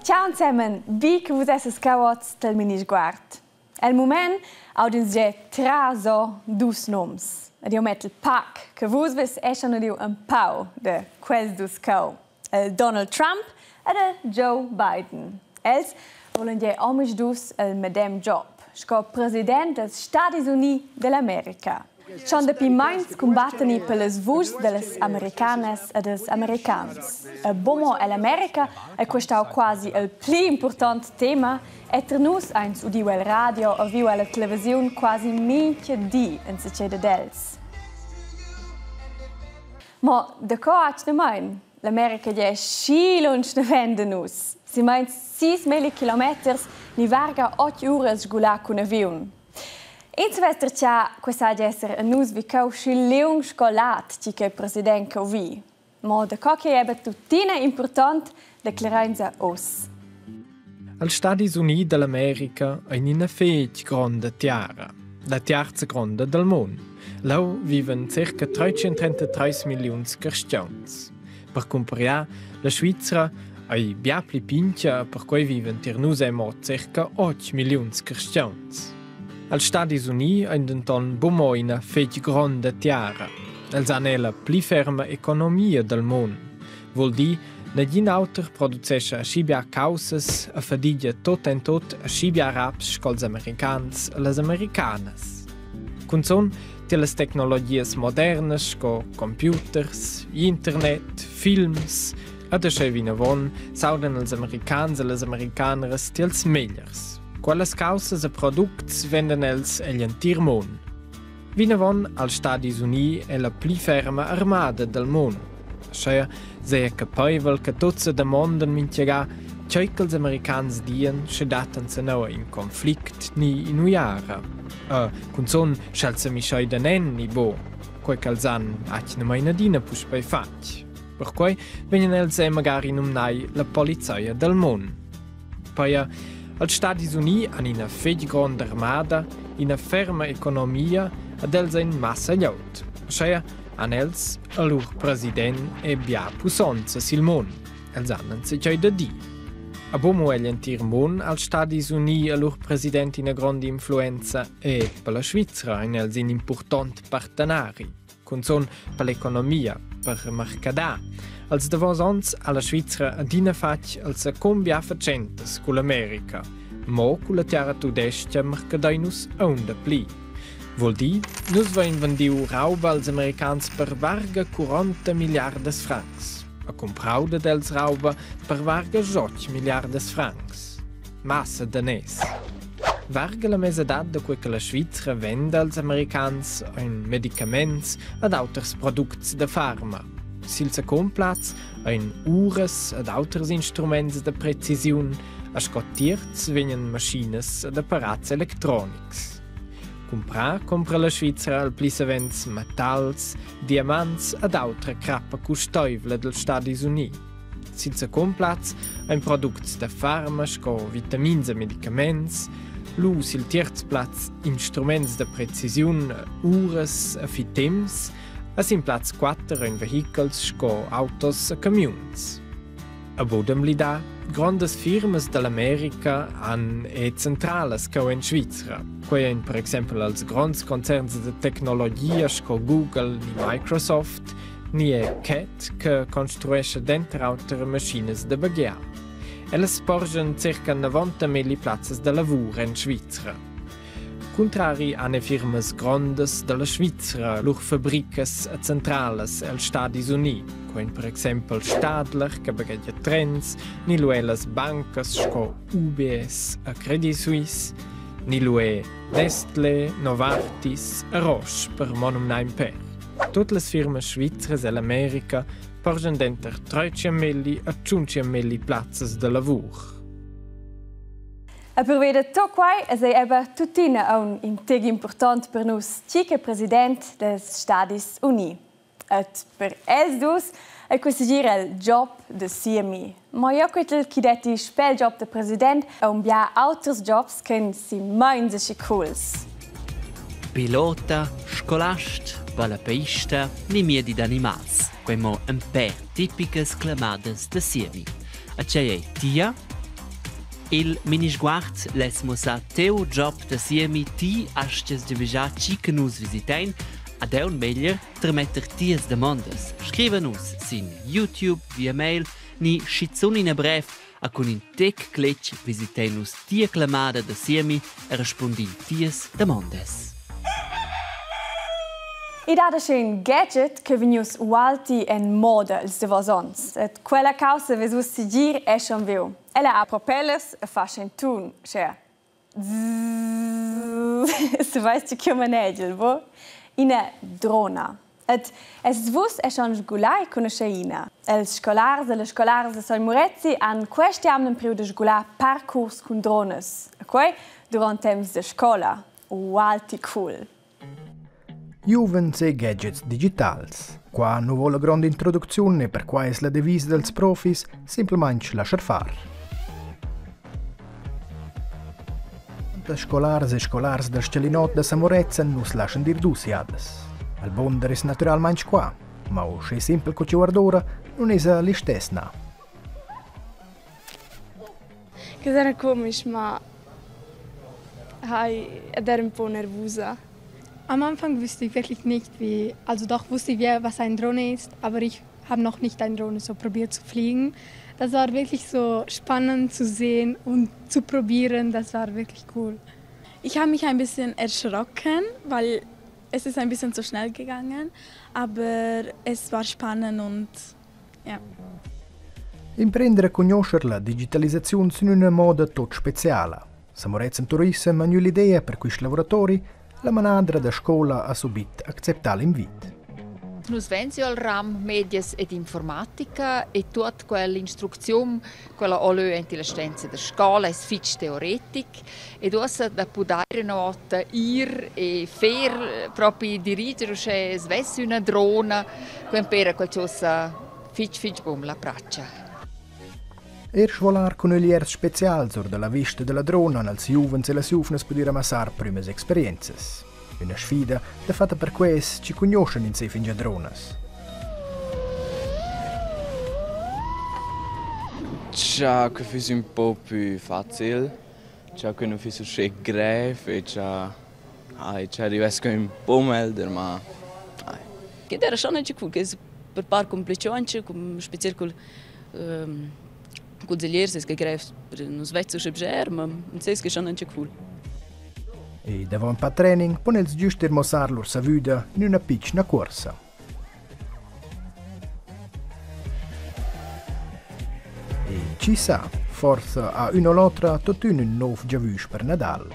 Ciao insieme, vi che vous essere scavats del minisguard. Al moment audins je traso dus noms. Ed io metto il pack che vos ves eschano di un pau de quels dus cau. Donald Trump e Joe Biden. Els volen je omisch dus el medem job. Sco president dels Stati Uniti dell'America. Schon de pimains combatteni per les vusts de les americanes e des americans. Bomo l'America è questo quasi il più importante tema e per nus eins udiu el radio o viu la televisione quasi minchia di in succede dels. Ma de coach ne mein, l'America è schilunch ne vende nus. Si meint 6.000 kilometers ni varga 8 ore sgula con avion. In Silvestercia, questa è essere un nus vi cau schilung scolat che il presidente vi. Ma de coche è tuttina important declaranza os. Als Stati Uniti dell'America è in una fece grande terra, la terza grande del mondo. Là vivono circa 333 milioni di cristiani. Per comparare, la Svizzera è ben più piccola, per cui vivono circa 8 milioni di cristiani. Als Stati Uniti hanno bomo una fece grande terra. Els hanno la più ferma economia del mondo. Vuol dire Negin autor producecha a scibia causas a fadiglia tot en tot a scibia raps cols americans e les americanas. Cunzon te las tecnologias modernas co computers, internet, films, ad asce vinavon saudan els americans e les americaneras tiels megliers. Quelles causas e products venden els egl entir mon. Vinavon als Stati Uniti è la pli ferma armada del mon. Ascia sei capavel che tuts demandan mintiega tgei che els americans dien se datan se no in conflict ni in uiara. Cunzon scelse mi schei da nen ni bo, quei che els han ac ne mai nadina pus bei fac. Per cui venien els magari numnai la polizia del mon. Poi als Stati Uniti han una fege grande armada, una ferma economia ed els ein massa gliaut. Ascia han els a lur president e bia pussonza sil mon. Els hanno se già da di. A bomo entir mon als Stati Uniti a lur president una grande influenza e per la Svizzera in els in important partenari. Cunzon per l'economia, per mercadà. Als davosons alla Svizzera adina fac als combia facentas con l'America, mo con la terra tudestia mercadainus onda pli. Vuol dir, nus vein vendiu rauba als americans per varga 40 miliardes francs. A comprauda dels rauba per varga 8 miliardes francs. Massa danès. Varga la mesedad da quei che la Svizzera vende als americans in medicaments ed auters products de farma. Sils complats in ures ed auters instruments de precisiun, a scottirts venien maschines ed apparats electronics. Compra la Svizzera al plisavents metalls, diamants ed autra crappa custoivla dels Stati Uniti. Sils complats in products de farmac co vitamins e medicaments, lu sil tierzplatz instruments de precisiun, ures e fitems, a sin plaz 4 in vehicles sco autos e camions. A bodem li da, grandes firmas dell'America han e centrales co in Svizzera, quei in per exempel als grands concerns de tecnologia sco Google ni Microsoft, ni e CAT che construesce denter autere machines de baghear. Elles porgen circa 90.000 plazzas de lavur in Svizzera. Contrari a ne firmas grandes della Svizzera, lur fabricas e centrales als Stati Uniti, come per exempel Stadler, che bagaglia trens, ni luelas bancas sco UBS e Credit Suisse, ni lue Nestlé, Novartis e Roche, per monumnaim per. Tutte le firme svizzeres e l'America porgen denter 300.000 e 500.000 plazzas de lavur. E per vedere tutto qua è tuttina un integ important per nos ciche president des Stati Uniti. Et per els dus è questo gira il job de CMI. Ma io credo che detti spel job de president è un bia alters jobs che si mainze cools. Pilota, scolast, per la pista ni miedi d'animals, come un per tipicas clamadas da siemi. A c'è tia? Il minisguard les mosa teu job da siemi ti astes de veja ci che nus visitain, ad un meglio tremetter tias demandas. Scrivenus sin YouTube via mail ni schizun in a brev a con in tec cletch visitenus tia clamada da siemi e respondin tias demandas. I data c'è un gadget che venius ualti en moda ils de vosons. Et quella causa vesus sigir è schon viu. Ella ha propellers e fa schentun, cioè. Se weißt du come negel, wo? Ina drona. Et es vus è schon sgulai conosceina. Els scolars e le scolars de Solmurezzi han questi anni in periodo sgular parcours con drones. E quei durant temps de scola. Ualti cool. Juvens e gadgets digitals. Qua non vuole grande introduzione per qua è la devisa dels profis, semplicemente lasciar far. Da scolars e scolars da Scelinot da Samorezza non si lasciano dir dusiades. Al bonder è naturalmente qua, ma o se sempre che ci guardora non è l'istess na. Das era komisch, ma ed era un po' nervosa. Am Anfang wusste ich wirklich nicht, doch wusste ich, was eine Drohne ist, aber ich habe noch nicht eine Drohne so probiert zu fliegen. Das war wirklich so spannend zu sehen und zu probieren, das war wirklich cool. Ich habe mich ein bisschen erschrocken, weil es ist ein bisschen zu schnell gegangen, aber es war spannend und ja. Imprendere a conoscere la digitalizzazione in una moda tot speciale. Samorezza in Turismo ha l'idea per questi lavoratori. La manadra da scuola ha subito accettato l'invito. Nus venzi al ram medias ed informatica e tut quell'instruzione, quella olio in la stanza da scuola è fitch teoretic e dossa da pudare nota ir e fer proprio dirigere se svessi una drona, quempera qualcosa fitch bom la braccia. Svolar con gli speciali sur della vista della drona als juvens e las juvnes poter amassar primes experiences. Una sfida da fatta per quais ci conoscono in sé fin già dronas. Già che fosse un po' più facile, già che non fosse così grave e già arrivasse un po' meglio, ma... Che era schon nicht cool, che per par complicionci, special col consiglieri che grave non svezzo schebger, ma non sei che schon nicht cool. E davanti al training ponels giusto mossar lor sa vida in una piccola corsa. E ci sa, forse a una o l'altra tutto un nuovo giavus per Nadal.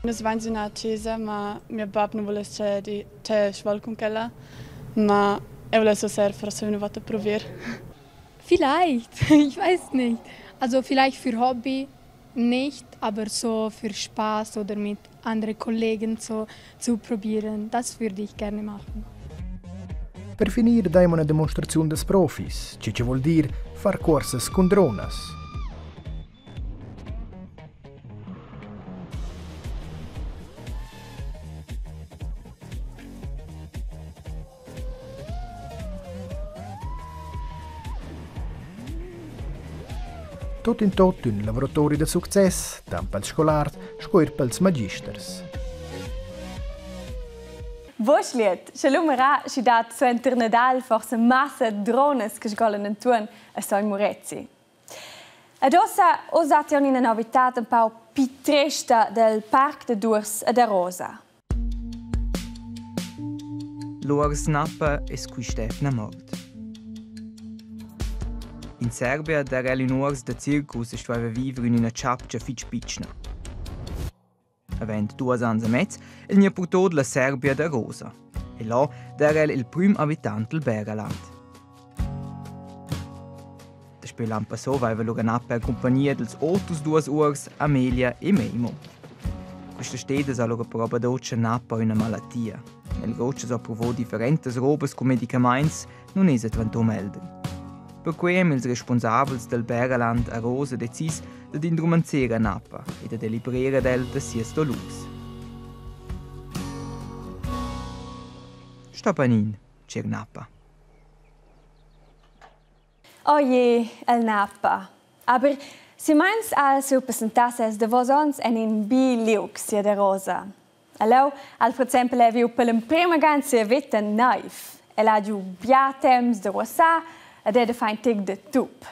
Nos vain in a chiesa, ma mio babbo non vuole c'è di c'è schwal con quella, ma vuole so sehr forse una volta probieren. Vielleicht, ich weiß nicht. Also vielleicht für Hobby nicht, aber so für Spaß oder mit anderen Kollegen so zu probieren, das würde ich gerne machen. Per finire diamo una dimostrazione des profis, ci vuol dire far corses con dronas. Tot in tot un lavoratori de success, tant pels scolars, scoir pels magisters. Vosliet, Shalumera, si dat so Nadal forse massa drones che sgolen in tun a Solmurezzi. Ed ossa osation in una novità un po' pitresta del Parc de Durs e da Rosa. L'Urs Nappa è qui Stefna Mord. In Serbia era in urs da circus e stava vivere in una ciapcia fitch piccina. Avent 2 anni e mezzo, il ne portò la Serbia da Rosa. E là era il primo abitante del Beraland. Da spielam passò aveva loro un'app in compagnia dels ottos 2 urs Amelia e Meimo. Questa stede sa loro prova doccia nappa una malattia. Nel goccia sa provò differenti robes con medicamenti, non è tanto meglio. Per cui els responsabels del Beraland a Rosa decis ad indrumanzera Nappa e da deliberare del da sies dolus. sta benin, c'è Napa. Oh je, el Napa. Aber si meins als representasses de vosons en in bi-liux sia de rosa. Allo, al per esempio, le viu per l'imprima ganze vita naif. El ha giù biatems de rosa ed è de fain tig de tup.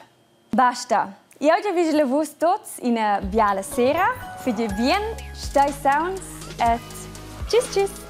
Basta. Io già vi le vus tots in a viale sera. Fidje vien, stai sounds et tschüss tschüss.